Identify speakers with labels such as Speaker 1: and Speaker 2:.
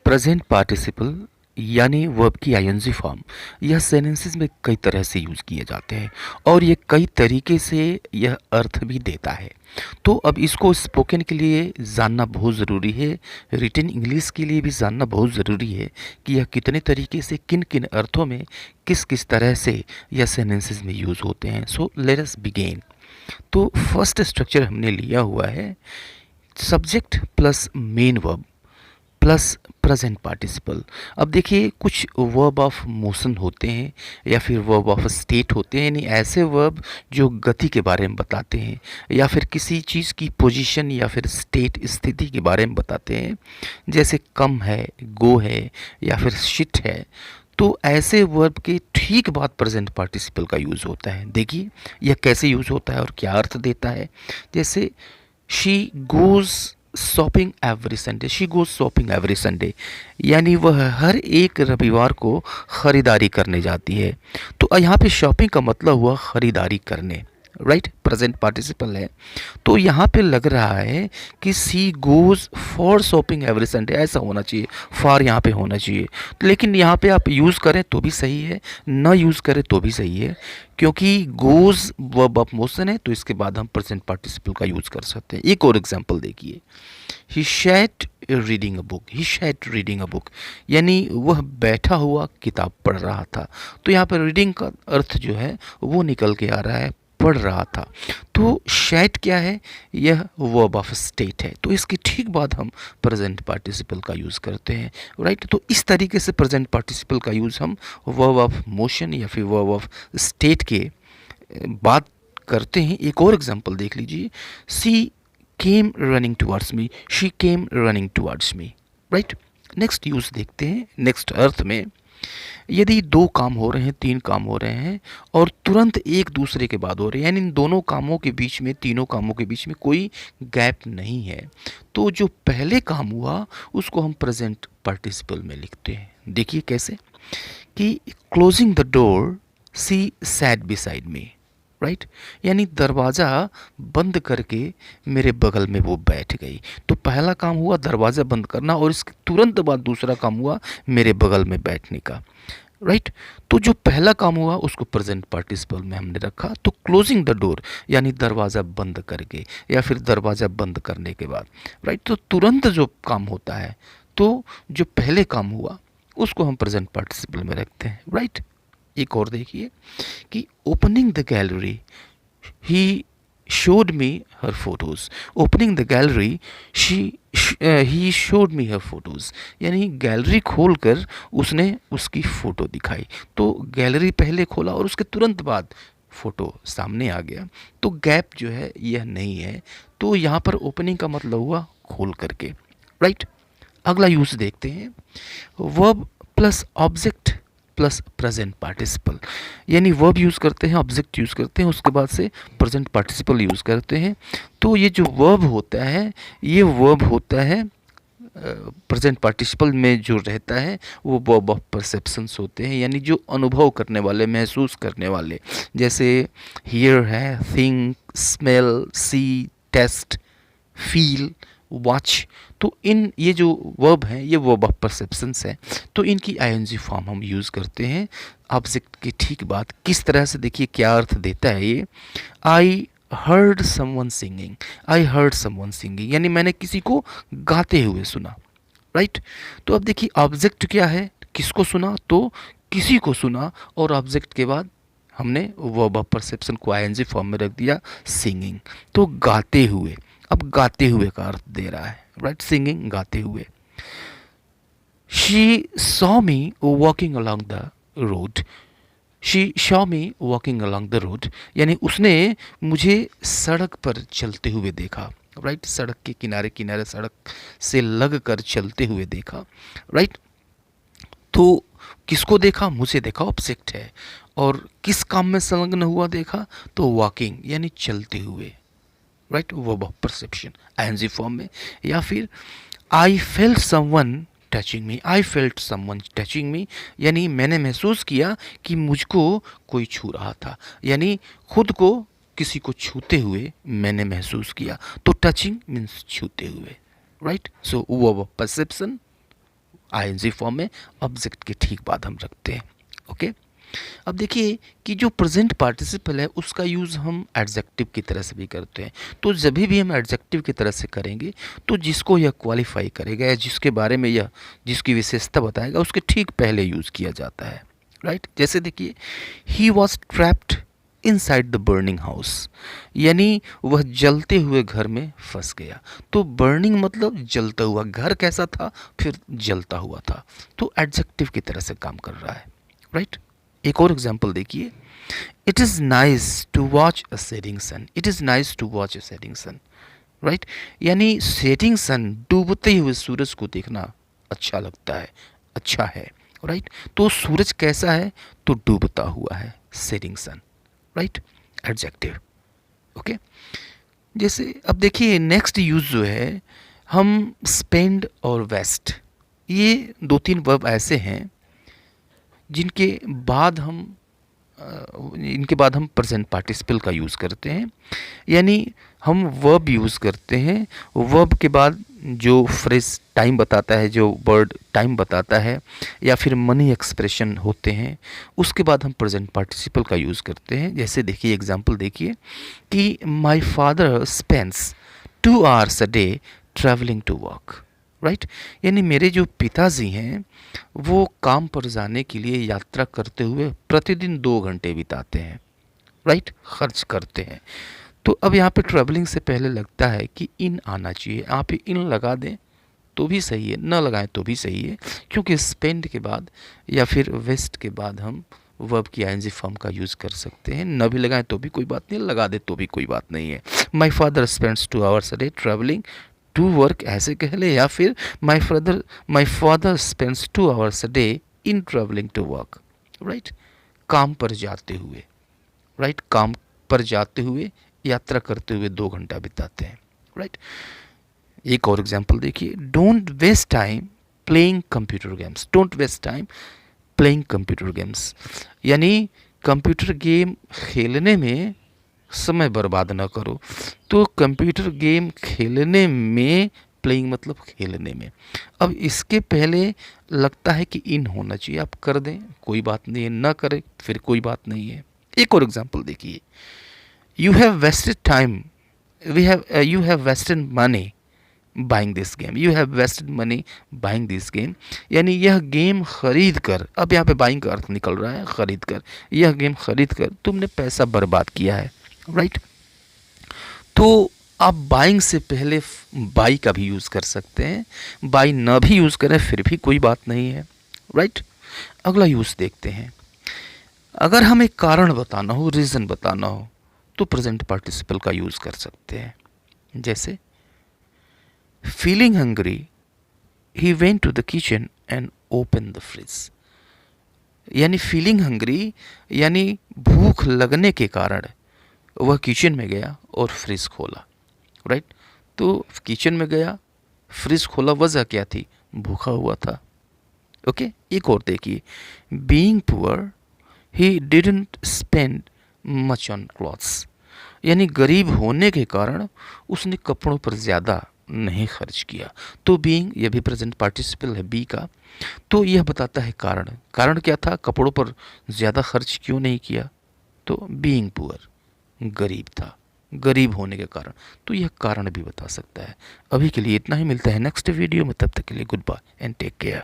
Speaker 1: Present participle यानी verb की ING form यह सेंटेंसेस में कई तरह से यूज़ किए जाते हैं और ये कई तरीके से यह अर्थ भी देता है। तो अब इसको स्पोकन के लिए जानना बहुत ज़रूरी है, रिटन इंग्लिश के लिए भी जानना बहुत ज़रूरी है कि यह कितने तरीके से किन किन अर्थों में किस किस तरह से यह सेंटेंसेस में यूज़ होते हैं। So let us begin. तो फर्स्ट स्ट्रक्चर हमने लिया हुआ है subject plus main verb plus present participle. अब देखिए कुछ वर्ब ऑफ मोशन होते हैं या फिर वर्ब ऑफ स्टेट होते हैं, यानी ऐसे वर्ब जो गति के बारे में बताते हैं या फिर किसी चीज़ की पोजीशन या फिर स्टेट स्थिति के बारे में बताते हैं, जैसे कम है, गो है या फिर शिट है। तो ऐसे वर्ब के ठीक बाद प्रेजेंट पार्टिसिपल का यूज़ होता है। देखिए यह कैसे यूज़ होता है और क्या अर्थ देता है। जैसे she goes shopping every Sunday, she goes shopping every Sunday, यानी वह हर एक रविवार को ख़रीदारी करने जाती है। तो यहाँ पे शॉपिंग का मतलब हुआ ख़रीदारी करने, राइट, प्रेजेंट पार्टिसिपल है। तो यहाँ पे लग रहा है कि she goes for shopping every Sunday, ऐसा होना चाहिए, फॉर यहाँ पे होना चाहिए। लेकिन यहाँ पे आप यूज़ करें तो भी सही है, ना यूज़ करें तो भी सही है, क्योंकि गोज़ वर्ब ऑफ मोशन है तो इसके बाद हम प्रेजेंट पार्टिसिपल का यूज़ कर सकते हैं। एक और एग्जांपल देखिए, he sat reading a book, he sat reading a book, यानी वह बैठा हुआ किताब पढ़ रहा था। तो यहाँ पर रीडिंग का अर्थ जो है वो निकल के आ रहा है पढ़ रहा था। तो शैट क्या है, यह वर्ब ऑफ स्टेट है, तो इसके ठीक बाद हम प्रेजेंट पार्टिसिपल का यूज़ करते हैं, राइट। तो इस तरीके से प्रेजेंट पार्टिसिपल का यूज़ हम वर्ब ऑफ मोशन या फिर वर्ब ऑफ स्टेट के बात करते हैं। एक और एग्जांपल देख लीजिए, she came running towards me, she came running towards me, right. Next use देखते हैं, नेक्स्ट अर्थ में यदि दो काम हो रहे हैं, तीन काम हो रहे हैं और तुरंत एक दूसरे के बाद हो रहे हैं, यानी इन दोनों कामों के बीच में, तीनों कामों के बीच में कोई गैप नहीं है, तो जो पहले काम हुआ उसको हम प्रेजेंट पार्टिसिपल में लिखते हैं। देखिए कैसे, कि closing the door she sat beside me, right, यानी दरवाज़ा बंद करके मेरे बगल में वो बैठ गई। तो पहला काम हुआ दरवाज़ा बंद करना और इसके तुरंत बाद दूसरा काम हुआ मेरे बगल में बैठने का, राइट। तो जो पहला काम हुआ उसको प्रेजेंट पार्टिसिपल में हमने रखा। तो क्लोजिंग द डोर यानी दरवाज़ा बंद करके या फिर दरवाज़ा बंद करने के बाद, राइट। तो तुरंत जो काम होता है, तो जो पहले काम हुआ उसको हम प्रेजेंट पार्टिसिपल में रखते हैं, राइट। एक और देखिए कि opening the gallery he showed me her photos, opening the gallery he showed me her photos, यानी गैलरी खोलकर उसने उसकी फ़ोटो दिखाई। तो गैलरी पहले खोला और उसके तुरंत बाद फ़ोटो सामने आ गया, तो गैप जो है यह नहीं है। तो यहाँ पर ओपनिंग का मतलब हुआ खोल करके, राइट। अगला यूज़ देखते हैं, verb plus object plus present participle, यानी वर्ब यूज़ करते हैं, ऑब्जेक्ट यूज़ करते हैं, उसके बाद से प्रेजेंट पार्टिसिपल यूज़ करते हैं। तो ये जो वर्ब होता है, ये वर्ब होता है प्रेजेंट पार्टिसिपल में जो रहता है वो वर्ब ऑफ परसेप्शंस होते हैं, यानी जो अनुभव करने वाले, महसूस करने वाले, जैसे हियर है, थिंक, स्मेल, सी, टेस्ट, फील, वॉच। तो इन ये जो वर्ब हैं ये वर्ब ऑफ परसेप्शंस हैं, तो इनकी आईएनजी फॉर्म हम यूज़ करते हैं ऑब्जेक्ट के ठीक बाद। किस तरह से, देखिए क्या अर्थ देता है ये, I heard someone singing, I heard someone singing, यानी मैंने किसी को गाते हुए सुना, राइट। तो अब देखिए ऑब्जेक्ट क्या है, किसको सुना, तो किसी को सुना, और ऑब्जेक्ट के बाद हमने वर्ब ऑफ परसेप्शन को आईएनजी फॉर्म में रख दिया, सिंगिंग, तो गाते हुए। अब गाते हुए का अर्थ दे रहा है, राइट, सिंगिंग, गाते हुए। She saw me walking along the road, she Shaw me walking along the road, यानी उसने मुझे सड़क पर चलते हुए देखा, राइट, सड़क के किनारे किनारे, सड़क से लग कर चलते हुए देखा, राइट। तो किसको देखा, मुझे देखा, ऑब्जेक्ट है, और किस काम में संलग्न हुआ देखा, तो वॉकिंग यानी चलते हुए, right, verb of perception ING form में। या फिर I felt someone touching me, I felt someone touching me, यानी मैंने महसूस किया कि मुझको कोई छू रहा था, यानी खुद को किसी को छूते हुए मैंने महसूस किया। तो टचिंग मीन्स छूते हुए, right. So verb of perception ING form में ऑब्जेक्ट के ठीक बाद हम रखते हैं। ओके, अब देखिए कि जो प्रेजेंट पार्टिसिपल है उसका यूज़ हम एडजेक्टिव की तरह से भी करते हैं। तो जब भी हम एडजेक्टिव की तरह से करेंगे तो जिसको यह क्वालिफाई करेगा या जिसके बारे में यह जिसकी विशेषता बताएगा उसके ठीक पहले यूज़ किया जाता है। राइट, जैसे देखिए he was trapped inside the burning house, यानी वह जलते हुए घर में फंस गया। तो बर्निंग मतलब जलता हुआ, घर कैसा था, फिर जलता हुआ था, तो एडजेक्टिव की तरह से काम कर रहा है। राइट, एक और एग्जाम्पल देखिए, it is nice to watch a setting sun, it is nice to watch a setting sun. Right, यानी सेटिंग सन, डूबते हुए सूरज को देखना अच्छा लगता है, अच्छा है। राइट, तो सूरज कैसा है, तो डूबता हुआ है, setting sun. Right, adjective. Okay, जैसे अब देखिए नेक्स्ट यूज जो है, हम स्पेंड और वेस्ट, ये दो तीन वर्ब ऐसे हैं जिनके बाद हम इनके बाद हम प्रेजेंट पार्टिसिपल का यूज़ करते हैं। यानी हम वर्ब यूज़ करते हैं, वर्ब के बाद जो फ्रेज टाइम बताता है, जो वर्ड टाइम बताता है, या फिर मनी एक्सप्रेशन होते हैं, उसके बाद हम प्रेजेंट पार्टिसिपल का यूज़ करते हैं। जैसे देखिए एग्जांपल देखिए कि my father spends 2 hours a day travelling to work. Right, यानी मेरे जो पिताजी हैं वो काम पर जाने के लिए यात्रा करते हुए प्रतिदिन 2 घंटे बिताते हैं। राइट, खर्च करते हैं। तो अब यहाँ पे ट्रैवलिंग से पहले लगता है कि इन आना चाहिए, आप इन लगा दें तो भी सही है, न लगाएं तो भी सही है, क्योंकि स्पेंड के बाद या फिर वेस्ट के बाद हम वर्ब की आईएनजी फॉर्म का यूज़ कर सकते हैं। न भी लगाएं तो भी कोई बात नहीं, लगा दे तो भी कोई बात नहीं है। My father spends 2 hours a day travelling to work ऐसे कह ले, या फिर my father spends 2 hours a day in travelling to work. Right, काम पर जाते हुए, राइट, काम पर जाते हुए, यात्रा करते हुए 2 घंटा बिताते हैं। राइट, एक और एग्जांपल देखिए, don't waste time playing computer games, don't waste time playing computer games, यानी कंप्यूटर गेम खेलने में समय बर्बाद ना करो। तो कंप्यूटर गेम खेलने में, प्लेइंग मतलब खेलने में, अब इसके पहले लगता है कि इन होना चाहिए, आप कर दें कोई बात नहीं है, ना करें फिर कोई बात नहीं है। एक और एग्जांपल देखिए, you have wasted time, you have wasted money buying this game, you have wasted money buying this game, यानी यह गेम खरीद कर, अब यहाँ पे बाइंग का अर्थ निकल रहा है खरीद कर, यह गेम खरीद कर तुमने पैसा बर्बाद किया है। राइट, तो आप बाइंग से पहले बाई का भी यूज़ कर सकते हैं, बाई ना भी यूज़ करें फिर भी कोई बात नहीं है। राइट, अगला यूज़ देखते हैं, अगर हमें कारण बताना हो, रीज़न बताना हो, तो प्रेजेंट पार्टिसिपल का यूज़ कर सकते हैं। जैसे feeling hungry he went to the kitchen and open the fridge, यानी फीलिंग हंग्री यानी भूख लगने के कारण वह किचन में गया और फ्रिज खोला। राइट, तो किचन में गया, फ्रिज खोला, वजह क्या थी, भूखा हुआ था। ओके, एक और देखिए, being poor he didn't spend much on clothes, यानी गरीब होने के कारण उसने कपड़ों पर ज़्यादा नहीं खर्च किया। तो बीइंग, ये भी प्रेजेंट पार्टिसिपल है बी का, तो यह बताता है कारण, कारण क्या था, कपड़ों पर ज़्यादा खर्च क्यों नहीं किया, तो बीइंग पुअर, गरीब था, गरीब होने के कारण, तो यह कारण भी बता सकता है। अभी के लिए इतना ही, मिलता है नेक्स्ट वीडियो में, तब तक के लिए good bye and take care.